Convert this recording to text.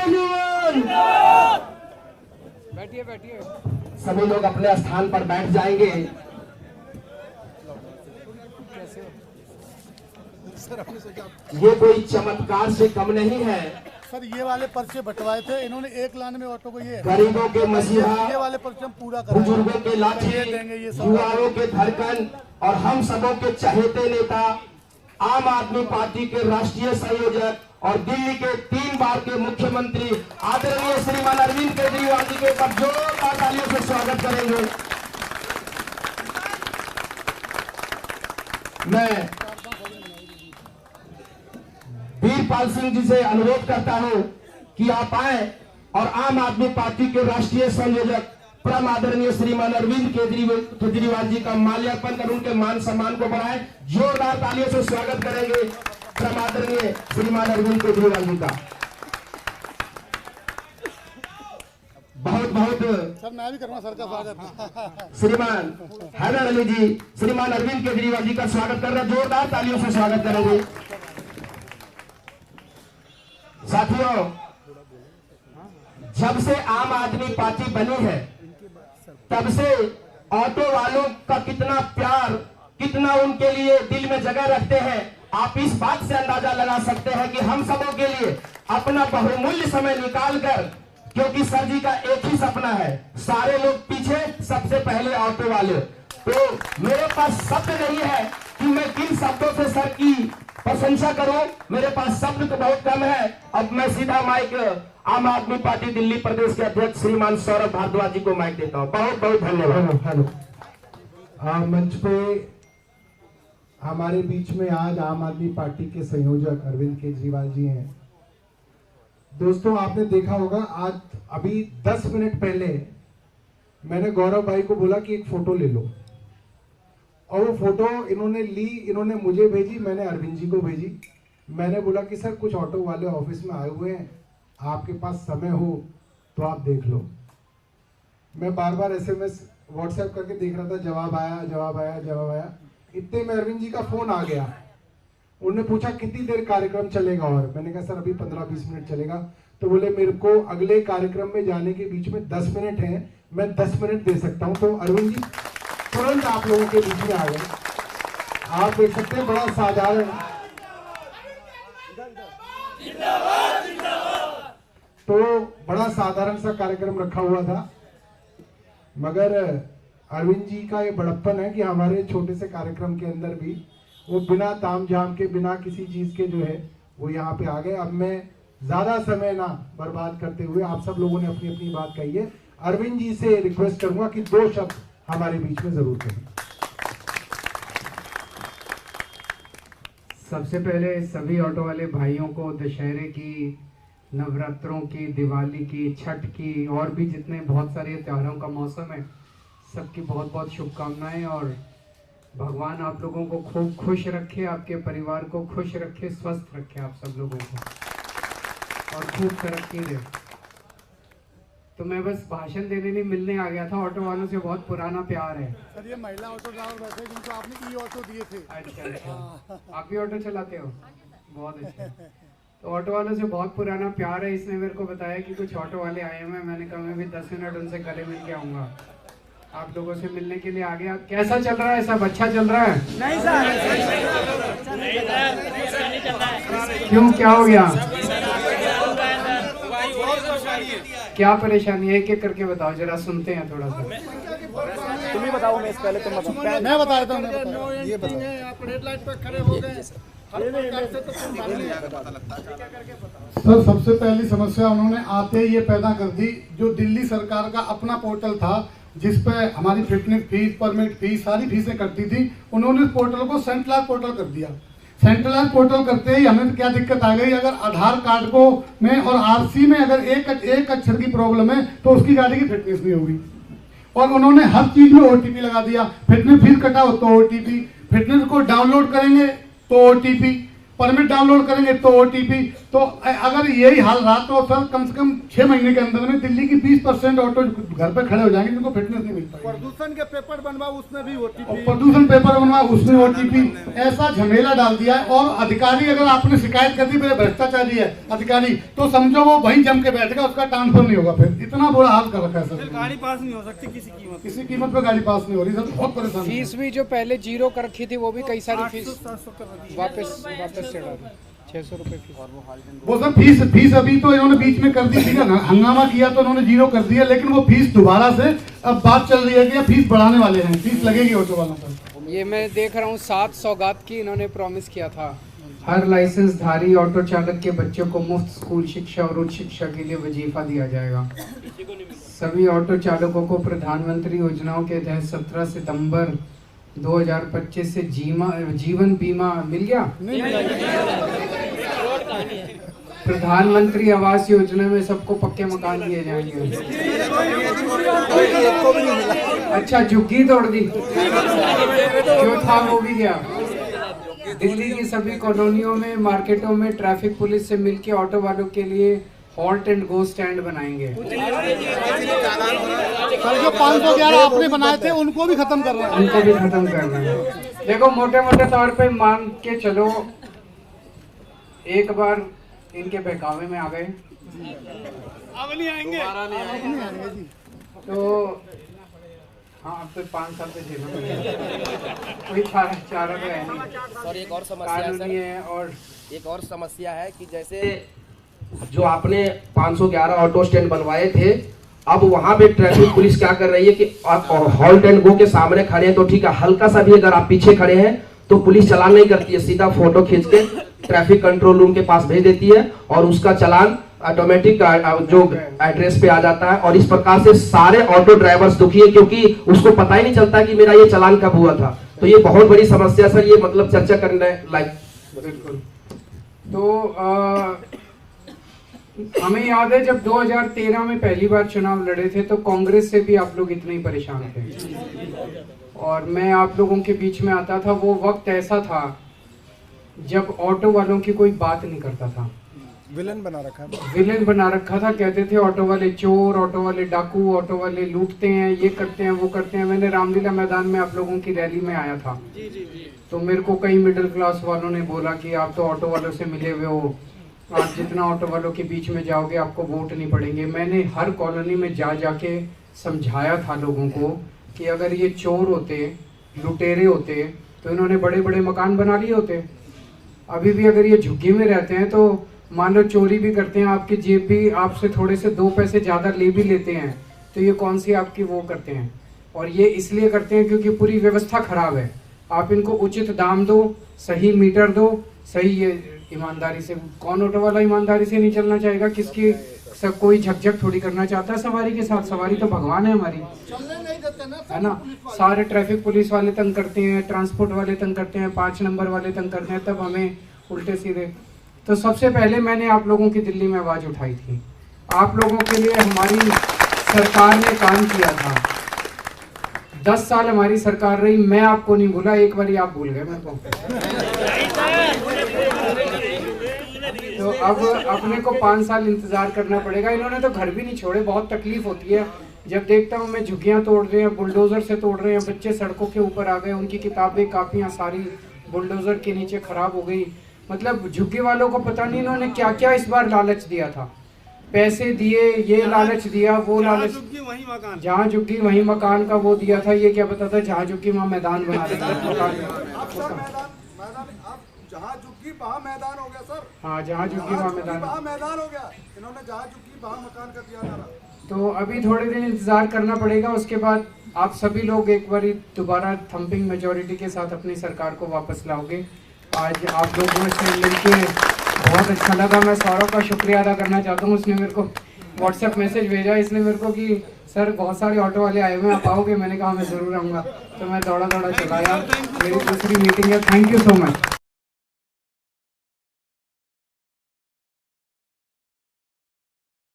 केजरीवाल। बैठिए बैठिए। सभी लोग अपने स्थान पर बैठ जाएंगे। ये कोई चमत्कार से कम नहीं है। सर ये वाले पर्चे बंटवाए थे इन्होंने, एक लाइन में ऑटो को ये गरीबों के मसीहा, ये वाले पर्चे हम पूरा करेंगे, बुजुर्गों के लाठी, युवाओं के धड़कन और हम सबों के चहेते नेता, आम आदमी पार्टी के राष्ट्रीय संयोजक और दिल्ली के 3 बार के मुख्यमंत्री आदरणीय श्रीमान अरविंद केजरीवाल जी के ऊपर जोरदार तालियों से स्वागत करेंगे। मैं वीरपाल सिंह जी से अनुरोध करता हूं कि आप आए और आम आदमी पार्टी के राष्ट्रीय संयोजक परम आदरणीय श्रीमान अरविंद केजरीवाल जी का माल्यार्पण कर उनके मान सम्मान को बढ़ाएं। जोरदार तालियों से स्वागत करेंगे परम आदरणीय श्रीमान अरविंद केजरीवाल जी का। बहुत बहुत सर मैं भी करूंगा सर का स्वागत। श्रीमान हैदर अली जी श्रीमान अरविंद केजरीवाल जी का स्वागत कर रहे हैं। जोरदार तालियों से स्वागत करेंगे। साथियों, जब से आम आदमी पार्टी बनी है तब से ऑटो वालों का कितना प्यार, कितना उनके लिए दिल में जगह रखते हैं, आप इस बात से अंदाजा लगा सकते हैं कि हम सबों के लिए अपना बहुमूल्य समय निकालकर, क्योंकि सर जी का एक ही सपना है, सारे लोग पीछे सबसे पहले ऑटो वाले। तो मेरे पास शब्द नहीं है कि मैं किन शब्दों से सर की प्रशंसा करूं, मेरे पास शब्द तो बहुत कम है। अब मैं सीधा माइक आम आदमी पार्टी दिल्ली प्रदेश के अध्यक्ष श्रीमान सौरभ भारद्वाज जी को माइक देता हूं। बहुत बहुत धन्यवाद। हेलो, मंच पे हमारे बीच में आज आम आदमी पार्टी के संयोजक अरविंद केजरीवाल जी हैं। दोस्तों, आपने देखा होगा आज अभी 10 मिनट पहले मैंने गौरव भाई को बोला कि एक फोटो ले लो, और वो फोटो इन्होंने ली, इन्होंने मुझे भेजी, मैंने अरविंद जी को भेजी। मैंने बोला कि सर कुछ ऑटो वाले ऑफिस में आए हुए हैं, आपके पास समय हो तो आप देख लो। मैं बार बार SMS व्हाट्सएप करके देख रहा था, जवाब आया जवाब आया जवाब आया। इतने में अरविंद जी का फोन आ गया। उन्होंने पूछा कितनी देर कार्यक्रम चलेगा, और मैंने कहा सर अभी 15-20 मिनट चलेगा। तो बोले मेरे को अगले कार्यक्रम में जाने के बीच में 10 मिनट है, मैं 10 मिनट दे सकता हूँ। तो अरविंद जी तुरंत आप लोगों के बीच में आ गए। आप देख सकते हैं बड़ा साधारण, तो बड़ा साधारण सा कार्यक्रम रखा हुआ था, मगर अरविंद जी का ये बड़प्पन है कि हमारे छोटे से कार्यक्रम के अंदर भी वो बिना ताम झाम के, बिना किसी चीज के जो है वो यहाँ पे आ गए। अब मैं ज्यादा समय ना बर्बाद करते हुए, आप सब लोगों ने अपनी अपनी बात कही है, अरविंद जी से रिक्वेस्ट करूंगा कि 2 शब्द हमारे बीच में जरूर करें। सबसे पहले सभी ऑटो वाले भाइयों को दशहरे की, नवरात्रों की, दिवाली की, छठ की और भी जितने बहुत सारे त्योहारों का मौसम है, सबकी बहुत बहुत शुभकामनाएं। और भगवान आप लोगों को खूब खुश रखे, आपके परिवार को खुश रखे, स्वस्थ रखे आप सब लोगों को, और खूब तरक्की दे। तो मैं बस भाषण देने नहीं, मिलने आ गया था। ऑटो वालों से बहुत पुराना प्यार है। सर ये महिला ऑटो ड्राइवर बैठे जिनको आपने ई ऑटो दिए थे। अच्छा, आप भी ऑटो चलाते हो? बहुत अच्छा। तो ऑटो वालों से बहुत पुराना प्यार है। इसने मेरे को बताया कि कुछ ऑटो वाले आए हुए हैं। मैंने कहा मैं भी 10 मिनट उनसे गले मिल के आऊँगा। आप लोगों से मिलने के लिए आ गया। कैसा चल रहा है? सब अच्छा चल रहा है? नहीं सर, क्यों, क्या हो गया? क्या परेशानी है? एक एक करके बताओ जरा, सुनते हैं थोड़ा सा। तुम ही बताओ। मैं पहले तुम बताओ। मैं बता देता हूँ। ये बताओ, आप रेड लाइट पर खड़े हो गए। सर सबसे पहली समस्या उन्होंने आते ही ये पैदा कर दी, जो दिल्ली सरकार का अपना पोर्टल था जिस पे हमारी फिटनेस फीस, परमिट फीस, सारी फीसें कटती थी, उन्होंने पोर्टल को सेंट्रलाइज पोर्टल कर दिया। सेंट्रलाइज पोर्टल करते ही हमें क्या दिक्कत आ गई, अगर आधार कार्ड को में और RC में अगर एक अक्षर की प्रॉब्लम है तो उसकी गाड़ी की फिटनेस नहीं होगी। और उन्होंने हर चीज में OTP लगा दिया। फिटनेस फीस कटा हो तो OTP, फिटनेस को डाउनलोड करेंगे तो OTP, परमिट डाउनलोड करेंगे तो OTP। तो अगर यही हाल रहा तो सर कम से कम 6 महीने के अंदर में दिल्ली की 20% ऑटो घर पे खड़े हो जाएंगे जिनको फिटनेस नहीं मिल पाएगी। प्रदूषण के पेपर बनवाओ उसमें भी OTP, प्रदूषण पेपर बनवाओ उसमें OTP, ऐसा झमेला डाल दिया है। और अधिकारी अगर आपने शिकायत कर दी मेरे भ्रष्टाचारी है अधिकारी, तो समझो वो वहीं जम के बैठेगा, उसका ट्रांसफर नहीं होगा। फिर इतना बुरा हाल कर रखा है सर। गाड़ी पास नहीं हो सकती किसी कीमत पे गाड़ी पास नहीं हो रही सर, बहुत परेशान। फीस भी जो पहले 0 कर रखी थी वो भी कई सारी फीस वापस चढ़ा दी, 600 रुपए फीस। वो सर फीस अभी तो इन्होंने बीच में कर दी थी ना, हंगामा किया तो उन्होंने 0 कर दिया, लेकिन वो फीस दोबारा से अब बात चल रही है कि फीस बढ़ाने वाले हैं, फीस लगेगी ऑटो वालों पर। ये मैं देख रहा हूँ 7 सौगात की इन्होंने प्रॉमिस किया था। हर लाइसेंसधारी ऑटो चालक के बच्चों को मुफ्त स्कूल शिक्षा और उच्च शिक्षा के लिए वजीफा दिया जाएगा। सभी ऑटो चालकों को प्रधानमंत्री योजनाओं के तहत 17 सितंबर 2025 से जीवन बीमा मिल गया। प्रधानमंत्री आवास योजना में सबको पक्के मकान दिए जाएंगे। अच्छा, झुग्गी तोड़ दी, जो था वो भी गया। दिल्ली की सभी कॉलोनियों में, मार्केटों में ट्रैफिक पुलिस से मिलकर ऑटो वालों के लिए हॉल्ट एंड गो स्टैंड बनाएंगे। सर जो 511 आपने बनाए थे उनको भी खत्म कर रहे हैं, उनको भी खत्म कर रहे हैं। देखो मोटे मोटे तौर पे मान के चलो, एक बार इनके बहकावे में आ गए, अब नहीं आएंगे तो हाँ अब तो 5 साल से झेलना पड़ेगा, कोई चारा तो है नहीं। और एक और समस्या कानूनी है, और एक और समस्या है कि जैसे जो आपने 511 ऑटो स्टैंड बनवाए थे, अब वहां पे ट्रैफिक पुलिस क्या कर रही है कि हॉल्ट एंड गो के सामने खड़े हैं तो ठीक है, हल्का सा भी अगर आप पीछे खड़े हैं तो पुलिस चालान नहीं करती है, सीधा फोटो खींच के ट्रैफिक कंट्रोल रूम के पास भेज देती है और उसका चालान ऑटोमेटिक जो एड्रेस पे आ जाता है। और इस प्रकार से सारे ऑटो ड्राइवर्स दुखी है क्योंकि उसको पता ही नहीं चलता कि मेरा ये चालान कब हुआ था। तो ये बहुत बड़ी समस्या सर, ये मतलब चर्चा करने लायक। बिल्कुल। तो हमें याद है जब 2013 में पहली बार चुनाव लड़े थे तो कांग्रेस से भी आप लोग इतने ही परेशान थे, और मैं आप लोगों के बीच में आता था। वो वक्त ऐसा था जब ऑटो वालों की कोई बात नहीं करता था, विलेन बना रखा था। कहते थे ऑटो वाले चोर, ऑटो वाले डाकू, ऑटो वाले लूटते हैं, ये करते हैं, वो करते हैं। मैंने रामलीला मैदान में आप लोगों की रैली में आया था, तो मेरे को कई मिडिल क्लास वालों ने बोला कि आप तो ऑटो वालों से मिले हुए हो, आप जितना ऑटो वालों के बीच में जाओगे आपको वोट नहीं पड़ेंगे। मैंने हर कॉलोनी में जाके समझाया था लोगों को कि अगर ये चोर होते, लुटेरे होते तो इन्होंने बड़े बड़े मकान बना लिए होते। अभी भी अगर ये झुग्गी में रहते हैं तो मान लो चोरी भी करते हैं, आपकी जेब भी आपसे थोड़े से 2 पैसे ज़्यादा ले भी लेते हैं, तो ये कौन सी आपकी वो करते हैं। और ये इसलिए करते हैं क्योंकि पूरी व्यवस्था खराब है। आप इनको उचित दाम दो, सही मीटर दो, सही ये ईमानदारी से। कौन ऑटो वाला ईमानदारी से नहीं चलना चाहेगा? किसकी सब कोई झकझक थोड़ी करना चाहता है सवारी के साथ। सवारी तो भगवान है हमारी, है ना। सारे ट्रैफिक पुलिस वाले तंग करते हैं, ट्रांसपोर्ट वाले तंग करते हैं, 5 नंबर वाले तंग करते हैं, तब हमें उल्टे सीधे। तो सबसे पहले मैंने आप लोगों की दिल्ली में आवाज़ उठाई थी। आप लोगों के लिए हमारी सरकार ने काम किया था। 10 साल हमारी सरकार रही, मैं आपको नहीं भूला, एक बारी आप भूल गए मेरे को। तो अब अपने को 5 साल इंतजार करना पड़ेगा। इन्होंने तो घर भी नहीं छोड़े, बहुत तकलीफ होती है जब देखता हूँ मैं झुग्गियाँ तोड़ रहे हैं, बुलडोजर से तोड़ रहे हैं, बच्चे सड़कों के ऊपर आ गए, उनकी किताबें कापियाँ सारी बुलडोजर के नीचे खराब हो गई। मतलब झुग्गी वालों को पता नहीं इन्होंने क्या क्या इस बार लालच दिया था, पैसे दिए, ये लालच दिया, वो लालच, जहाँ झुग्गी वहीं मकान का वो दिया था। ये क्या पता था जहाँ झुग्गी वहाँ मैदान बना देता मकान। जहाँ झुग्गी वहाँ मैदान हो गया सर। हाँ, जहाँ झुग्गी वहाँ मैदान हो गया। इन्होंने जहाँ झुग्गी वहाँ मकान का दिया था। तो अभी थोड़े दिन इंतजार करना पड़ेगा, उसके बाद आप सभी लोग एक बार दोबारा थम्पिंग मेजोरिटी के साथ अपनी सरकार को वापस लाओगे। आज आप लोगों से मिलके बहुत अच्छा लगा। मैं सौरभ का शुक्रिया अदा करना चाहता हूँ, उसने मेरे को व्हाट्सएप मैसेज भेजा इसलिए मेरे को कि सर बहुत सारे ऑटो वाले आए हुए हैं, आप आओगे? मैंने कहा मैं ज़रूर आऊँगा। तो मैं दौड़ा चला यार, मेरी दूसरी मीटिंग है। Thank you so much.